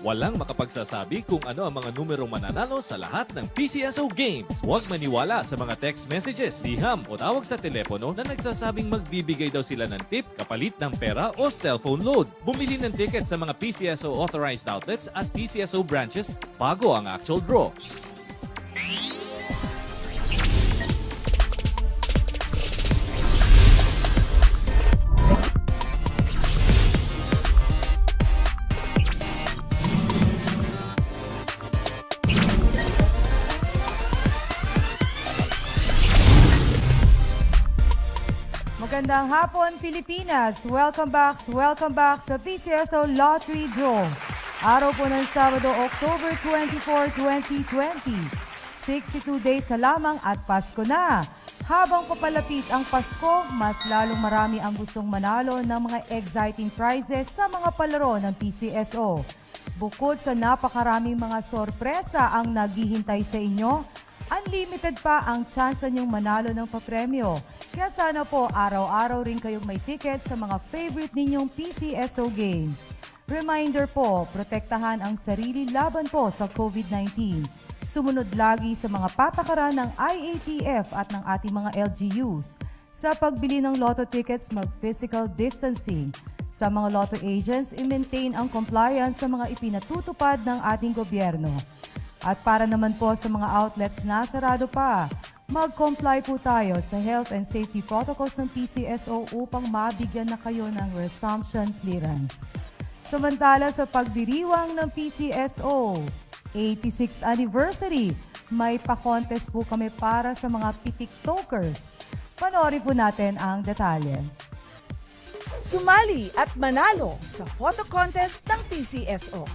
Walang makapagsasabi kung ano ang mga numerong mananalo sa lahat ng PCSO games. Huwag maniwala sa mga text messages, liham o tawag sa telepono na nagsasabing magbibigay daw sila ng tip kapalit ng pera o cellphone load. Bumili ng ticket sa mga PCSO authorized outlets at PCSO branches bago ang actual draw. Magandang hapon, Pilipinas! Welcome back sa PCSO Lottery Draw. Araw po ng Sabado, October 24, 2020. 62 days na lamang at Pasko na. Habang papalapit ang Pasko, mas lalong marami ang gustong manalo ng mga exciting prizes sa mga palaro ng PCSO. Bukod sa napakaraming mga sorpresa ang naghihintay sa inyo, unlimited pa ang tsansa niyong manalo ng papremyo. Kaya sana po araw-araw rin kayong may ticket sa mga favorite ninyong PCSO games. Reminder po, protektahan ang sarili laban po sa COVID-19. Sumunod lagi sa mga patakaran ng IATF at ng ating mga LGUs. Sa pagbili ng lotto tickets, mag-physical distancing. Sa mga lotto agents, i-maintain ang compliance sa mga ipinatutupad ng ating gobyerno. At para naman po sa mga outlets na sarado pa, mag-comply po tayo sa health and safety protocols ng PCSO upang mabigyan na kayo ng resumption clearance. Samantala sa pagdiriwang ng PCSO 86th anniversary, may pa-contest po kami para sa mga PTiktokers. Panoorin po natin ang detalye. Sumali at manalo sa photo contest ng PCSO.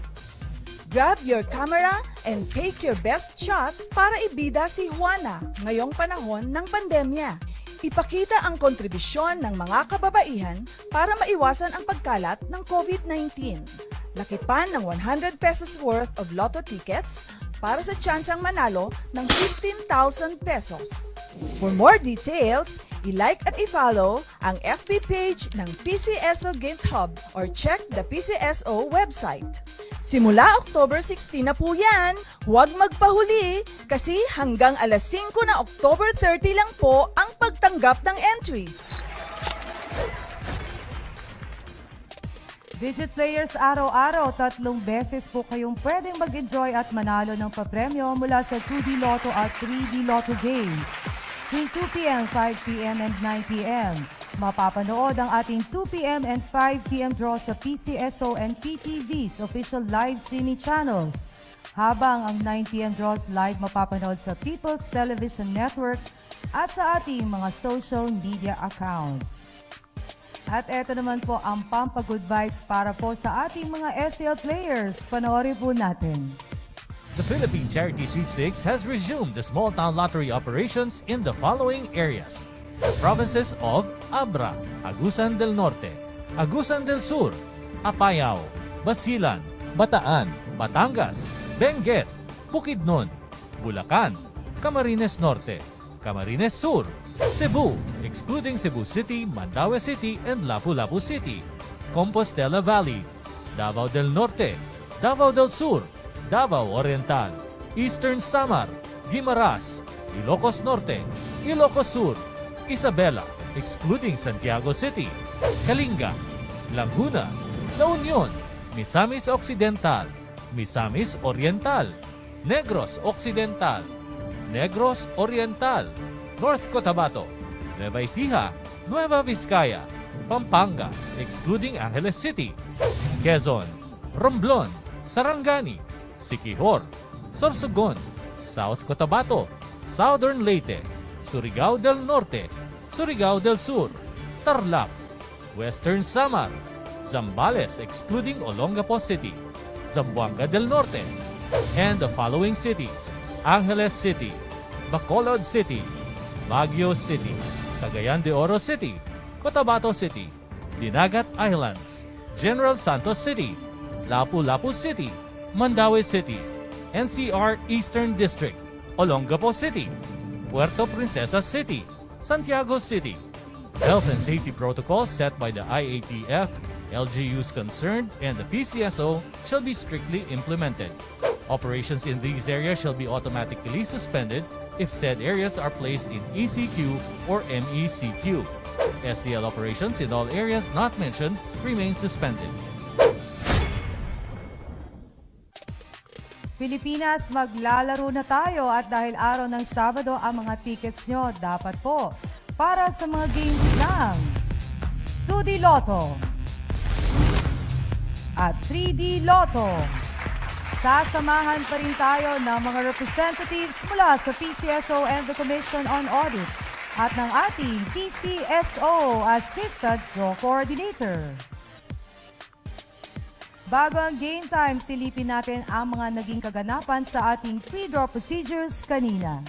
Grab your camera and take your best shots para ibida si Juana ngayong panahon ng pandemya. Ipakita ang kontribusyon ng mga kababaihan para maiwasan ang pagkalat ng COVID-19. Lakipan ng 100 pesos worth of lotto tickets para sa tsansang manalo ng 15,000 pesos. For more details, i-like at i-follow ang FB page ng PCSO Games Hub or check the PCSO website. Simula October 16 na po yan, huwag magpahuli kasi hanggang alas 5 na October 30 lang po ang pagtanggap ng entries. Digit players araw-araw, 3 beses po kayong pwedeng mag-enjoy at manalo ng papremyo mula sa 2D Lotto at 3D Lotto games. Tuwing 2 p.m., 5 p.m. and 9 p.m. Mapapanood ang ating 2 p.m. and 5 p.m. draw sa PCSO and PTV's official live streaming channels. Habang ang 9 p.m. draws live mapapanood sa People's Television Network at sa ating mga social media accounts. At eto naman po ang pampagood vibes para po sa ating mga SL players. Panoorin po natin. The Philippine Charity Sweepstakes has resumed the small town lottery operations in the following areas. The provinces of Abra, Agusan del Norte, Agusan del Sur, Apayao, Basilan, Bataan, Batangas, Benguet, Bukidnon, Bulacan, Camarines Norte, Camarines Sur, Cebu, excluding Cebu City, Mandaue City, and Lapu-Lapu City, Compostela Valley, Davao del Norte, Davao del Sur, Davao Oriental, Eastern Samar, Guimaras, Ilocos Norte, Ilocos Sur, Isabela, excluding Santiago City, Kalinga, Laguna, La Union, Misamis Occidental, Misamis Oriental, Negros Occidental, Negros Oriental, North Cotabato, Nueva Ecija, Nueva Vizcaya, Pampanga, excluding Angeles City, Quezon, Romblon, Sarangani, Siquijor, Sorsogon, South Cotabato, Southern Leyte, Surigao del Norte, Surigao del Sur, Tarlac, Western Samar, Zambales excluding Olongapo City, Zamboanga del Norte, and the following cities: Angeles City, Bacolod City, Baguio City, Cagayan de Oro City, Cotabato City, Dinagat Islands, General Santos City, Lapu-Lapu City, Mandaue City, NCR Eastern District, Olongapo City, Puerto Princesa City, Santiago City. Health and safety protocols set by the IATF LGUs concerned and the PCSO shall be strictly implemented. Operations in these areas shall be automatically suspended if said areas are placed in ECQ or MECQ. STL operations in all areas not mentioned remain suspended. Pilipinas, maglalaro na tayo at dahil araw ng Sabado ang mga tickets nyo dapat po para sa mga games ng 2D Lotto at 3D Lotto. Sasamahan pa rin tayo ng mga representatives mula sa PCSO and the Commission on Audit at ng ating PCSO Assistant Draw Coordinator. Bago ang game time, silipin natin ang mga naging kaganapan sa ating pre-draw procedures kanina.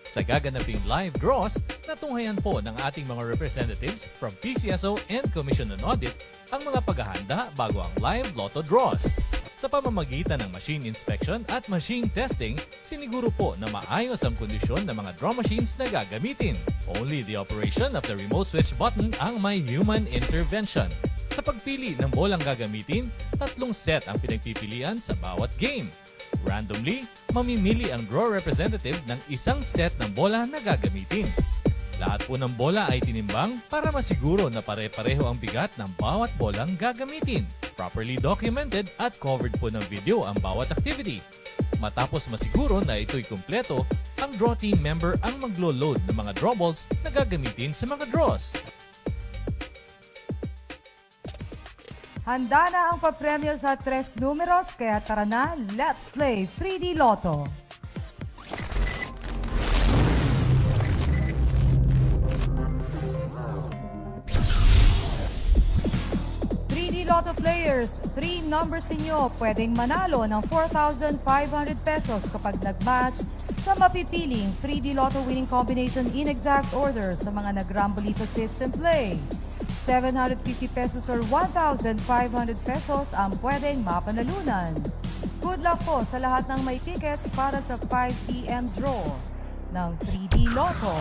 Sa gaganaping live draws, natunghayan po ng ating mga representatives from PCSO and Commission on Audit ang mga paghahanda bago ang live lotto draws. Sa pamamagitan ng machine inspection at machine testing, siniguro po na maayos ang kondisyon ng mga draw machines na gagamitin. Only the operation of the remote switch button ang may human intervention. Sa pagpili ng bolang gagamitin, 3 set ang pinagpipilian sa bawat game. Randomly, mamimili ang draw representative ng 1 set ng bola na gagamitin. Lahat po ng bola ay tinimbang para masiguro na pare-pareho ang bigat ng bawat bolang gagamitin. Properly documented at covered po ng video ang bawat activity. Matapos masiguro na ito'y kumpleto, ang draw team member ang maglo-load ng mga draw balls na gagamitin sa mga draws. Handa na ang papremyo sa 3 numeros, kaya tara na, let's play 3D Lotto. 3D Lotto players, 3 numbers ninyo pwedeng manalo ng 4,500 pesos kapag nag-match sa mapipiling 3D Lotto winning combination in exact order sa mga nag-Rambolito system play. 750 pesos or 1,500 pesos ang pwedeng mapanalunan. Good luck po sa lahat ng may tickets para sa 5 p.m. draw ng 3D Lotto.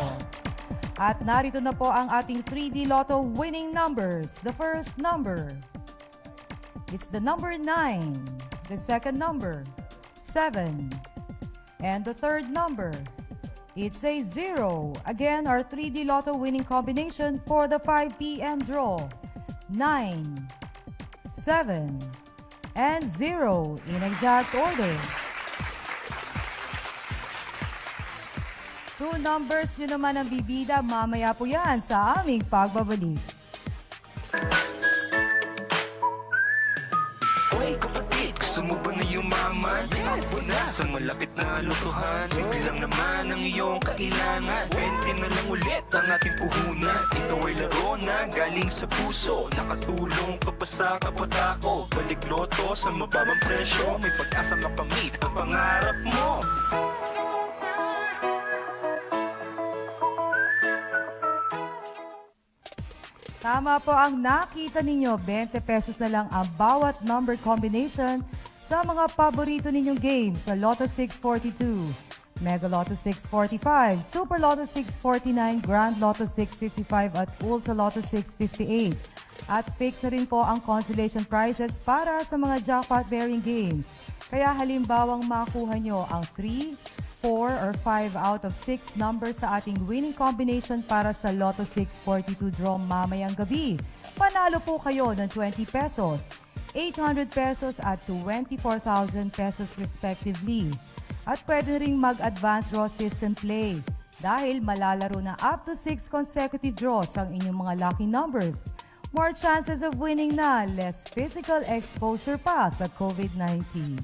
At narito na po ang ating 3D Lotto winning numbers. The first number, it's the number 9. The second number, 7. And the third number, it's a 0. Again, our 3D Lotto winning combination for the 5 p.m. draw. 9, 7, and 0 in exact order. 2 numbers yun naman ang bibida. Mamaya po yan sa aming pagbabalik. Hoy kapatid, gusto mo ba na yumaman? Sa malapit na lutuhan, simple lang naman ang iyong kailangan. 20 na lang ulit ang ating puhunan. Ito ay laro na galing sa puso. Nakatulong ka pa sa kapatako. Balik loto sa mababang presyo. May pag-asa makamit ang pangarap mo. Tama po ang nakita ninyo, 20 pesos na lang ang bawat number combination sa mga paborito ninyong games sa Lotto 642, Mega Lotto 645, Super Lotto 649, Grand Lotto 655 at Ultra Lotto 658. At fix na rin po ang consolation prizes para sa mga jackpot-bearing games. Kaya halimbawang makuha nyo ang 3, 4 or 5 out of 6 numbers sa ating winning combination para sa Lotto 642 draw mamayang gabi. Panalo po kayo ng 20 pesos, 800 pesos at 24,000 pesos respectively. At pwede ring mag-advance draw system play dahil malalaro na up to 6 consecutive draws ang inyong mga lucky numbers. More chances of winning na, less physical exposure pa sa COVID-19.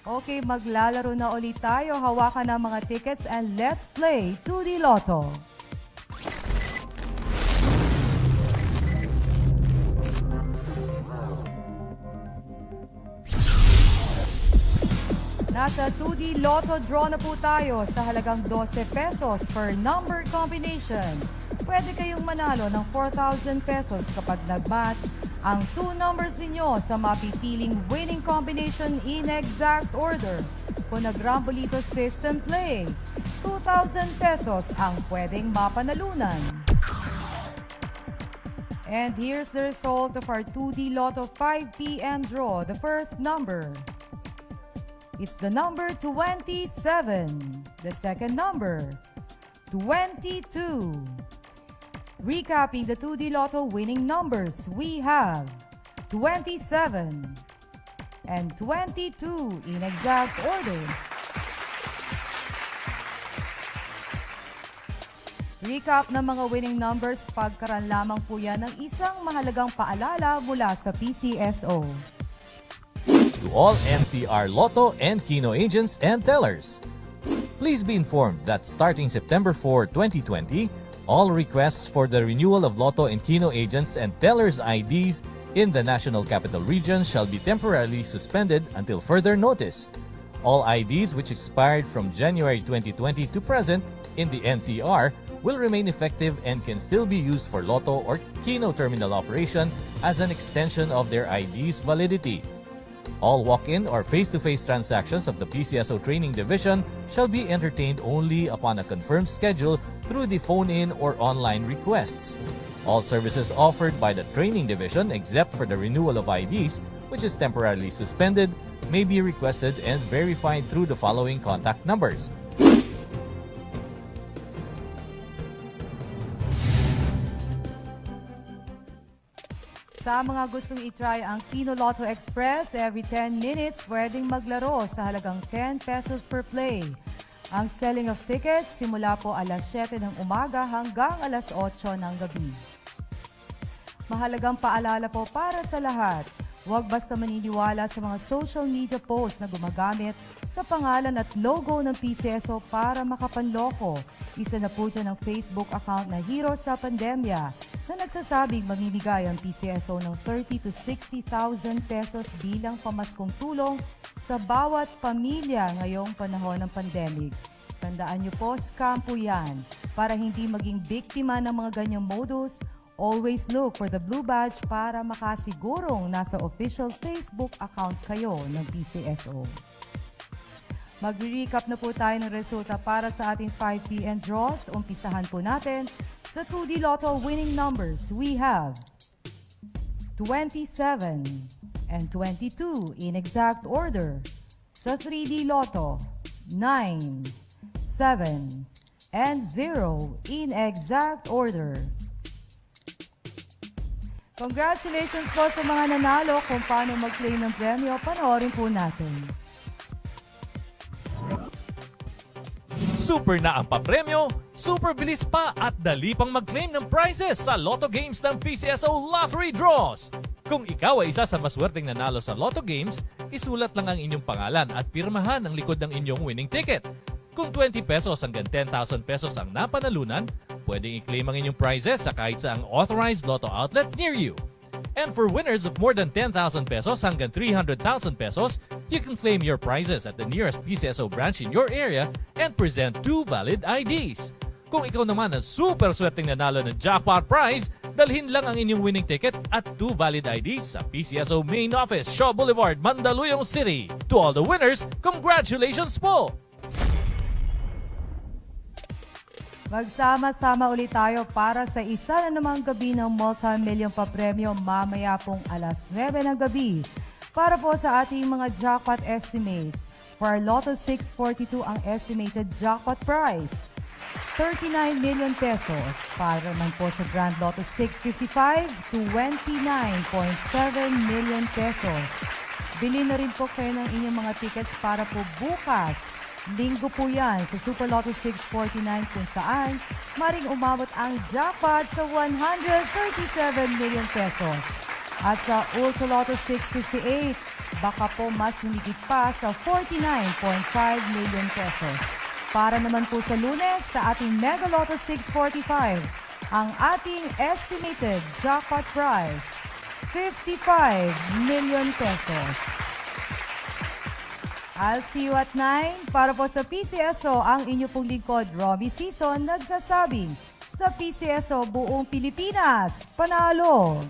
Okay, maglalaro na ulit tayo. Hawakan na mga tickets and let's play 2D Lotto. Nasa 2D Lotto draw na po tayo sa halagang 12 pesos per number combination. Pwede kayong manalo ng 4,000 pesos kapag nag-match ang 2 numbers ninyo sa mapipiling winning combination in exact order. kung nag-Rambolito system play. 2,000 pesos ang pwedeng mapanalunan. And here's the result of our 2D Lotto 5 p.m. draw. The first number, it's the number 27. The second number, 22. Recapping the 2D Lotto winning numbers, we have 27 and 22 in exact order. Recap ng mga winning numbers, pagkaran lamang po yan ng isang mahalagang paalala mula sa PCSO. To all NCR Lotto and Kino agents and tellers, please be informed that starting September 4, 2020, all requests for the renewal of Lotto and Kino agents and tellers IDs in the National Capital Region shall be temporarily suspended until further notice. All IDs which expired from January 2020 to present in the NCR will remain effective and can still be used for Lotto or Kino terminal operation as an extension of their ID's validity. All walk-in or face-to-face transactions of the PCSO Training Division shall be entertained only upon a confirmed schedule through the phone-in or online requests. All services offered by the Training Division, except for the renewal of IDs, which is temporarily suspended, may be requested and verified through the following contact numbers. Sa mga gustong itry ang Kino Lotto Express, every 10 minutes pwedeng maglaro sa halagang 10 pesos per play. Ang selling of tickets simula po alas 7 ng umaga hanggang alas 8 ng gabi. Mahalagang paalala po para sa lahat, huwag basta maniniwala sa mga social media posts na gumagamit sa pangalan at logo ng PCSO para makapanloko. Isa na po dyan ang Facebook account na Heroes sa Pandemya na nagsasabing mamimigay ang PCSO ng 30 to 60,000 pesos bilang pamaskong tulong sa bawat pamilya ngayong panahon ng pandemic. Tandaan niyo po, scam po yan. Para hindi maging biktima ng mga ganyang modus, always look for the blue badge para makasigurong nasa official Facebook account kayo ng PCSO. Mag-recap na po tayo ng resulta para sa ating 5 p.m. draws. Umpisahan po natin sa 2D Lotto winning numbers. We have 27 and 22 in exact order. Sa 3D Lotto, 9, 7, and 0 in exact order. Congratulations po sa mga nanalo. Kung paano mag-claim ng premyo, panoorin po natin. Super na ang papremyo, super bilis pa at dali pang mag-claim ng prizes sa Lotto Games ng PCSO Lottery Draws. Kung ikaw ay isa sa maswerteng nanalo sa Lotto Games, isulat lang ang inyong pangalan at pirmahan ang likod ng inyong winning ticket. Kung 20 pesos hanggang 10,000 pesos ang napanalunan, pwedeng i-claim ang inyong prizes sa kahit saang authorized Lotto outlet near you. And for winners of more than 10,000 pesos hanggang 300,000 pesos, you can claim your prizes at the nearest PCSO branch in your area and present 2 valid IDs. Kung ikaw naman ang super swerteng nanalo ng jackpot prize, dalhin lang ang inyong winning ticket at 2 valid IDs sa PCSO Main Office, Shaw Boulevard, Mandaluyong City. To all the winners, congratulations po! Magsama-sama ulit tayo para sa isa na namang gabi ng multi-million papremyo mamaya pong alas 9 ng gabi. Para po sa ating mga jackpot estimates, for our Lotto 642 ang estimated jackpot prize, 39 million pesos. Para naman po sa Grand Lotto 655, 29.7 million pesos. Bili na rin po kayo ng inyong mga tickets para po bukas. Linggo po yan sa Super Lotto 649 kung saan maring umabot ang jackpot sa 137 million pesos. At sa Ultra Lotto 658, baka po mas humigit pa sa 49.5 million pesos. Para naman po sa Lunes, sa ating Mega Lotto 645, ang ating estimated jackpot prize, 55 million pesos. I'll see you at 9. Para po sa PCSO, ang inyo pong lingkod, Romy Season, nagsasabing, sa PCSO buong Pilipinas, panalo!